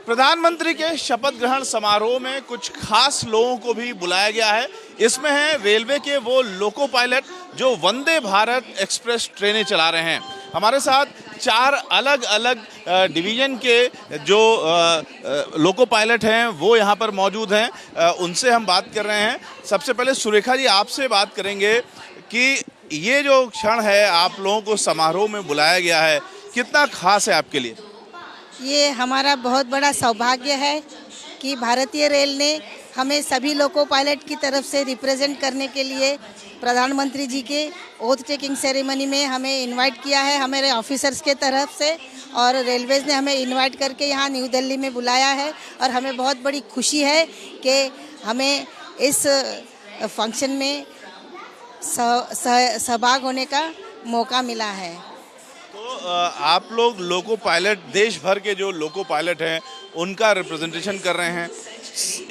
प्रधानमंत्री के शपथ ग्रहण समारोह में कुछ खास लोगों को भी बुलाया गया है। इसमें है रेलवे के वो लोको पायलट जो वंदे भारत एक्सप्रेस ट्रेनें चला रहे हैं। हमारे साथ 4 अलग अलग डिवीजन के जो लोको पायलट हैं वो यहाँ पर मौजूद हैं। उनसे हम बात कर रहे हैं। सबसे पहले सुरेखा जी आपसे बात करेंगे कि ये जो क्षण है आप लोगों को समारोह में बुलाया गया है, कितना खास है आपके लिए? ये हमारा बहुत बड़ा सौभाग्य है कि भारतीय रेल ने हमें सभी लोको पायलट की तरफ से रिप्रेजेंट करने के लिए प्रधानमंत्री जी के ओथ टेकिंग सेरेमनी में हमें इनवाइट किया है, हमारे ऑफिसर्स के तरफ से। और रेलवेज़ ने हमें इनवाइट करके यहाँ न्यू दिल्ली में बुलाया है और हमें बहुत बड़ी खुशी है कि हमें इस फंक्शन में सहभाग होने का मौका मिला है। तो आप लोग लोको पायलट, देश भर के जो लोको पायलट हैं उनका रिप्रेजेंटेशन कर रहे हैं।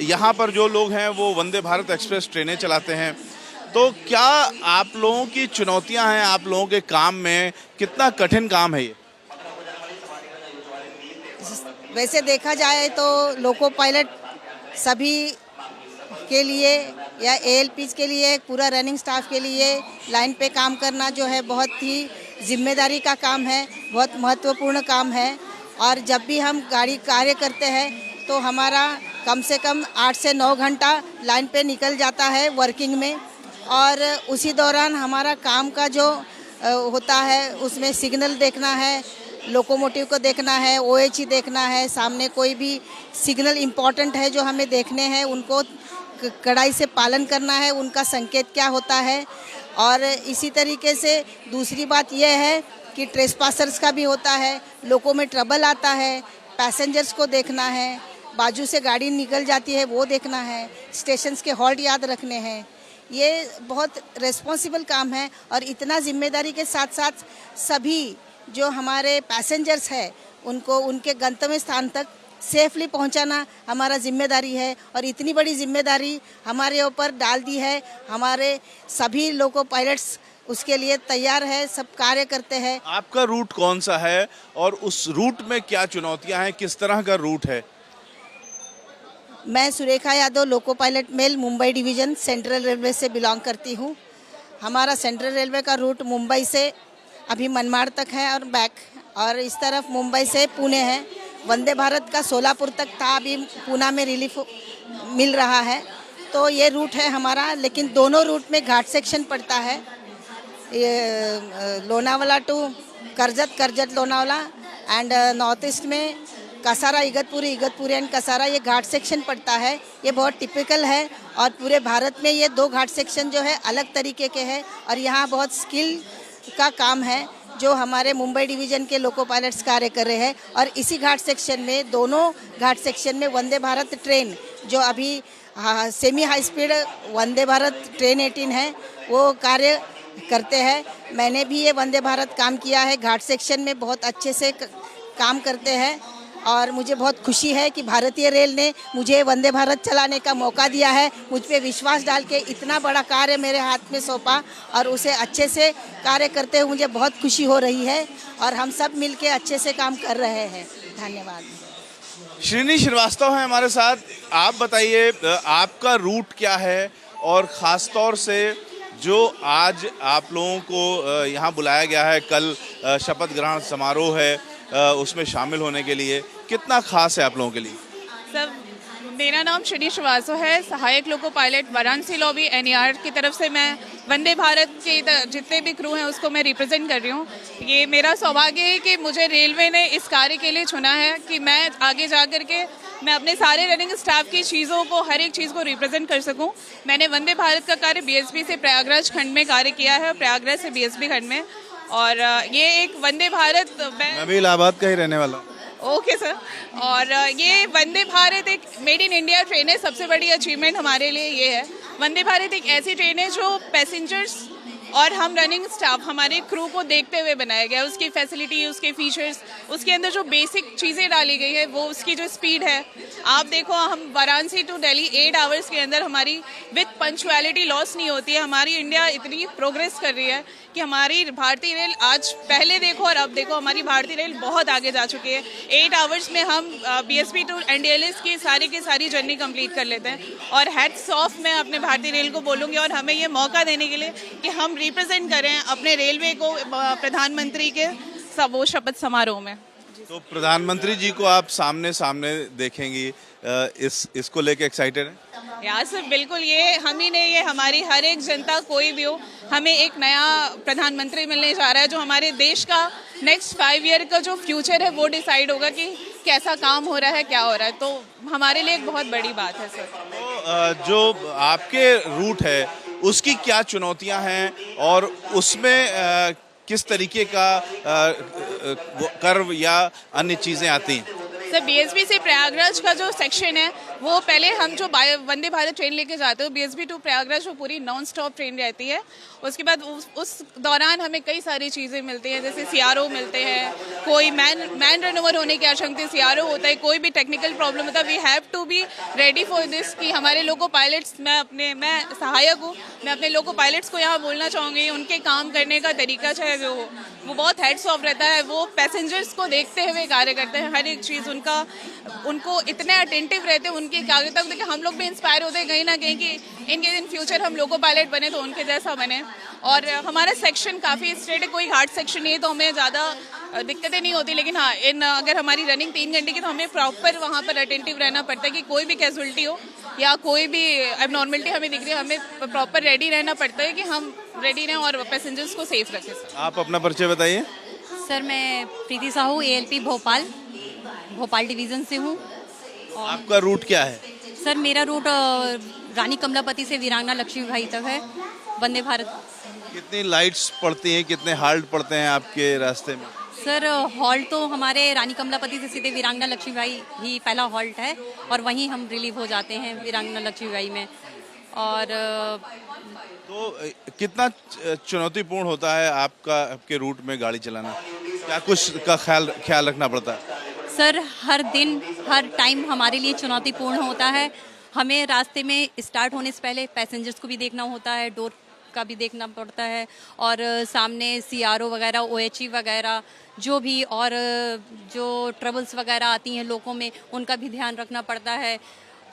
यहाँ पर जो लोग हैं वो वंदे भारत एक्सप्रेस ट्रेनें चलाते हैं। तो क्या आप लोगों की चुनौतियाँ हैं आप लोगों के काम में? कितना कठिन काम है ये? वैसे देखा जाए तो लोको पायलट सभी के लिए या एएलपीज के लिए, पूरा रनिंग स्टाफ के लिए लाइन पे काम करना जो है बहुत ही जिम्मेदारी का काम है, बहुत महत्वपूर्ण काम है। और जब भी हम गाड़ी कार्य करते हैं तो हमारा कम से कम 8 से 9 घंटा लाइन पे निकल जाता है वर्किंग में। और उसी दौरान हमारा काम का जो होता है उसमें सिग्नल देखना है, लोकोमोटिव को देखना है, ओएचई देखना है, सामने कोई भी सिग्नल इम्पॉर्टेंट है जो हमें देखने हैं उनको कड़ाई से पालन करना है, उनका संकेत क्या होता है। और इसी तरीके से दूसरी बात यह है कि ट्रेसपासर्स का भी होता है, लोगों में ट्रबल आता है, पैसेंजर्स को देखना है, बाजू से गाड़ी निकल जाती है वो देखना है, स्टेशंस के हॉल्ट याद रखने हैं। ये बहुत रिस्पॉन्सिबल काम है और इतना जिम्मेदारी के साथ साथ सभी जो हमारे पैसेंजर्स हैं उनको उनके गंतव्य स्थान तक सेफली पहुंचाना हमारा जिम्मेदारी है। और इतनी बड़ी जिम्मेदारी हमारे ऊपर डाल दी है, हमारे सभी लोको पायलट्स उसके लिए तैयार है, सब कार्य करते हैं। आपका रूट कौन सा है और उस रूट में क्या चुनौतियां हैं, किस तरह का रूट है? मैं Surekha Yadav, loco pilot mail, Mumbai division central railway से बिलोंग करती हूँ। हमारा सेंट्रल रेलवे का रूट मुंबई से अभी मनमाड़ तक है और बैक, और इस तरफ मुंबई से पुणे है। वंदे भारत का सोलापुर तक था, अभी पूना में रिलीफ मिल रहा है। तो ये रूट है हमारा, लेकिन दोनों रूट में घाट सेक्शन पड़ता है। ये Lonavala to Karjat, Karjat Lonavala and north east में कसारा इगतपुरी, इगतपुरी एंड कसारा, ये घाट सेक्शन पड़ता है। ये बहुत टिपिकल है और पूरे भारत में ये 2 घाट सेक्शन जो है अलग तरीके के हैं और यहाँ बहुत स्किल का काम है जो हमारे मुंबई डिवीज़न के लोको पायलट्स कार्य कर रहे हैं। और इसी घाट सेक्शन में, दोनों घाट सेक्शन में वंदे भारत ट्रेन जो अभी semi high speed Vande Bharat train 18 है वो कार्य करते हैं। मैंने भी ये वंदे भारत काम किया है, घाट सेक्शन में बहुत अच्छे से काम करते हैं और मुझे बहुत खुशी है कि भारतीय रेल ने मुझे वंदे भारत चलाने का मौका दिया है, मुझ पे विश्वास डाल के इतना बड़ा कार्य मेरे हाथ में सौंपा और उसे अच्छे से कार्य करते हुए मुझे बहुत खुशी हो रही है और हम सब मिलके अच्छे से काम कर रहे हैं। धन्यवाद। श्रीनी श्रीवास्तव हैं हमारे साथ। आप बताइए आपका रूट क्या है और ख़ास तौर से जो आज आप लोगों को यहाँ बुलाया गया है, कल शपथ ग्रहण समारोह है उसमें शामिल होने के लिए, कितना खास है आप लोगों के लिए? सर, मेरा नाम श्रीनी श्रीवास्तव है, सहायक loco pilot Varanasi lobby NER की तरफ से मैं वंदे भारत के जितने भी क्रू हैं उसको मैं रिप्रेजेंट कर रही हूँ। ये मेरा सौभाग्य है कि मुझे रेलवे ने इस कार्य के लिए चुना है कि मैं आगे जा कर के मैं अपने सारे रनिंग स्टाफ की चीज़ों को, हर एक चीज़ को रिप्रेजेंट कर सकूं। मैंने वंदे भारत का कार्य बीएसपी से प्रयागराज खंड में कार्य किया है और प्रयागराज से बीएसपी खंड में। और ये एक वंदे भारत, मैं भी इलाहाबाद का ही रहने वाला हूँ। Okay sir. और ये वंदे भारत एक मेड इन इंडिया ट्रेन है। सबसे बड़ी अचीवमेंट हमारे लिए ये है। वंदे भारत एक ऐसी ट्रेन है जो पैसेंजर्स और हम रनिंग स्टाफ हमारे क्रू को देखते हुए बनाया गया है। उसकी फैसिलिटी, उसके फीचर्स, उसके अंदर जो बेसिक चीज़ें डाली गई है, वो उसकी जो स्पीड है, आप देखो हम वाराणसी टू दिल्ली 8 आवर्स के अंदर हमारी विद पंक्चुअलिटी लॉस नहीं होती है। हमारी इंडिया इतनी प्रोग्रेस कर रही है कि हमारी भारतीय रेल आज पहले देखो और अब देखो, हमारी भारतीय रेल बहुत आगे जा चुकी है। 8 आवर्स में हम BSP टू NDLS की सारी जर्नी कंप्लीट कर लेते हैं। और हैट्स ऑफ मैं अपने भारतीय रेल को बोलूँगी और हमें ये मौका देने के लिए कि हम रिप्रेजेंट करें अपने रेलवे को प्रधानमंत्री के वो शपथ समारोह में। तो प्रधानमंत्री जी को आप सामने सामने देखेंगी, इसको लेके एक्साइटेड हैं? यार सर बिल्कुल, ये हम ही नहीं, ये हमारी हर एक जनता, कोई भी हो, हमें एक नया प्रधानमंत्री मिलने जा रहा है जो हमारे देश का नेक्स्ट 5 ईयर का जो फ्यूचर है वो डिसाइड होगा कि कैसा काम हो रहा है, क्या हो रहा है। तो हमारे लिए एक बहुत बड़ी बात है सर। तो जो आपके रूट है उसकी क्या चुनौतियां हैं और उसमें किस तरीके का कर्व या अन्य चीजें आती हैं? सर BSP से प्रयागराज का जो सेक्शन है वो पहले हम जो वंदे भारत ट्रेन लेके जाते हो BSP टू प्रयागराज, वो पूरी नॉन स्टॉप ट्रेन रहती है। उसके बाद उस दौरान हमें कई सारी चीज़ें मिलती हैं, जैसे CRO मिलते हैं, कोई मैन रनओवर होने की आशंका CRO होता है, कोई भी टेक्निकल प्रॉब्लम होता है, we have to be ready for this. कि हमारे लोको पायलट्स, मैं सहायक हूँ, मैं अपने लोको पायलट्स को यहाँ बोलना चाहूँगी, उनके काम करने का तरीका चाहे वो बहुत हेड्स ऑफ रहता है। वो पैसेंजर्स को देखते हुए कार्य करते हैं, हर एक चीज़ उनको इतने अटेंटिव रहते हैं उनके कार्य तक, देखिए हम लोग भी इंस्पायर होते हैं कहीं ना कहीं कि इन फ्यूचर हम लोको पायलट बने तो उनके जैसा बने। और हमारा सेक्शन काफ़ी स्ट्रेट है, कोई हार्ड सेक्शन नहीं है, तो हमें ज़्यादा दिक्कतें नहीं होती। लेकिन हाँ, अगर हमारी रनिंग 3 घंटे की तो हमें प्रॉपर वहाँ पर अटेंटिव रहना पड़ता है कि कोई भी कैजुअलिटी हो या कोई भी एबनॉर्मलिटी हमें दिख रही है, हमें प्रॉपर रेडी रहना पड़ता है कि हम रेडी रहें और पैसेंजर्स को सेफ रखें। आप अपना परिचय बताइए। सर मैं प्रीति साहू ALP भोपाल डिवीज़न से हूँ। आपका रूट क्या है? सर मेरा रूट रानी कमलापति से वीरांगना लक्ष्मीबाई तक है, वंदे भारत। कितनी लाइट्स पड़ती हैं, कितने हाल्ट पड़ते हैं आपके रास्ते में? सर हॉल्ट तो हमारे रानी कमलापति से सीधे वीरांगना लक्ष्मीबाई ही पहला हॉल्ट है और वहीं हम रिलीव हो जाते हैं वीरांगना लक्ष्मीबाई में। और तो कितना चुनौतीपूर्ण होता है आपके रूट में गाड़ी चलाना? क्या कुछ का ख्याल रखना पड़ता है? सर हर दिन हर टाइम हमारे लिए चुनौतीपूर्ण होता है। हमें रास्ते में स्टार्ट होने से पहले पैसेंजर्स को भी देखना होता है, डोर का भी देखना पड़ता है, और सामने CRO वगैरह, OHE वगैरह जो भी और जो ट्रबल्स वगैरह आती हैं लोगों में, उनका भी ध्यान रखना पड़ता है।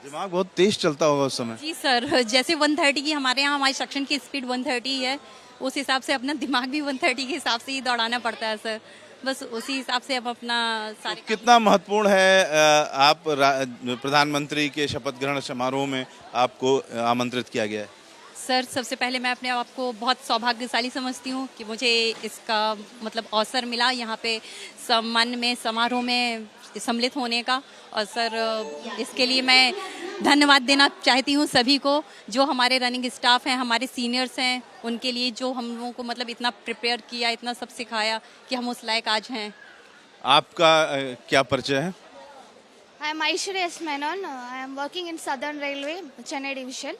दिमाग बहुत तेज चलता होगा उस समय। जी सर, जैसे 130 की हमारे यहाँ हमारे सेक्शन की स्पीड 130 है, उस हिसाब से अपना दिमाग भी 130 के हिसाब से ही दौड़ाना पड़ता है सर। बस उसी हिसाब से हम अपना सारे। कितना महत्वपूर्ण है आप प्रधानमंत्री के शपथ ग्रहण समारोह में आपको आमंत्रित किया गया है? सर सबसे पहले मैं अपने आप को बहुत सौभाग्यशाली समझती हूँ कि मुझे इसका मतलब अवसर मिला यहाँ पे सम्मान में समारोह में सम्मिलित होने का। और सर इसके लिए मैं धन्यवाद देना चाहती हूँ सभी को, जो हमारे रनिंग स्टाफ हैं, हमारे सीनियर्स हैं, उनके लिए जो हम लोगों को मतलब इतना प्रिपेयर किया, इतना सब सिखाया कि हम उस लायक आज हैं। आपका क्या परिचय है? I am Aishwarya S. Menon. I am working in Southern Railway, Chennai Division.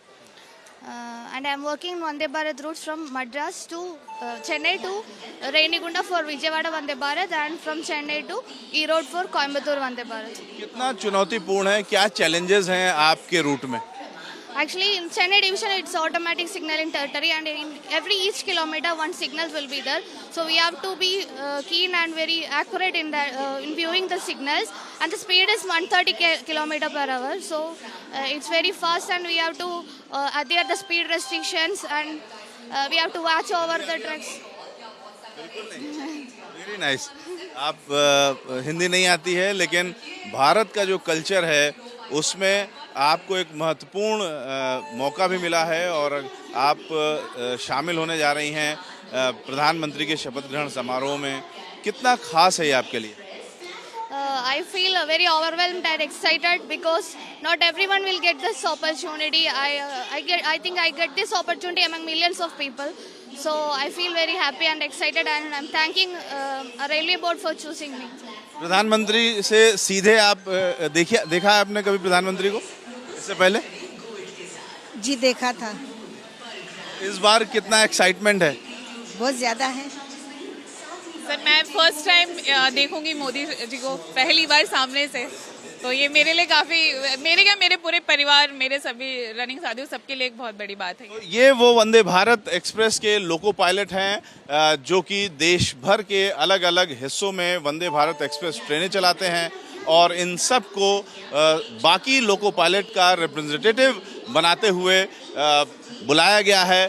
And I am working on Vande Bharat routes from Madras to Chennai to Renigunda for Vijayawada Vande Bharat and from Chennai to Erode for Coimbatore Vande Bharat. कितना चुनौतीपूर्ण है, क्या challenges हैं आपके root में? Actually, in Chennai Division, it's automatic signaling territory, and in each kilometer, one signal will be there. So we have to be keen and very accurate in that in viewing the signals. And the speed is 130 kilometer per hour. So it's very fast, and we have to adhere the speed restrictions, and we have to watch over the trucks. Very nice. आप हिंदी नहीं आती है, लेकिन भारत का जो culture है उसमें आपको एक महत्वपूर्ण मौका भी मिला है और आप शामिल होने जा रही हैं प्रधानमंत्री के शपथ ग्रहण समारोह में। कितना खास है ये आपके लिए? I feel very overwhelmed and excited because not everyone will get this opportunity. I think I get this opportunity among millions of people. So I feel very happy and excited, and I'm thanking Railway Board for choosing me. प्रधानमंत्री से सीधे आप देखा है आपने कभी प्रधानमंत्री को इससे पहले? जी देखा था। इस बार कितना एक्साइटमेंट है? बहुत ज़्यादा है। सर मैं फर्स्ट टाइम देखूंगी मोदी जी को पहली बार सामने से, तो ये मेरे लिए काफ़ी, मेरे पूरे परिवार, मेरे सभी रनिंग साथियों, सबके लिए एक बहुत बड़ी बात है। ये वो वंदे भारत एक्सप्रेस के लोको पायलट हैं जो कि देश भर के अलग अलग हिस्सों में वंदे भारत एक्सप्रेस ट्रेनें चलाते हैं और इन सब को बाकी लोको पायलट का रिप्रेजेंटेटिव बनाते हुए बुलाया गया है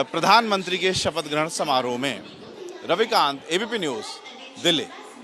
प्रधानमंत्री के शपथ ग्रहण समारोह में। Ravikant, ABP news, Delhi.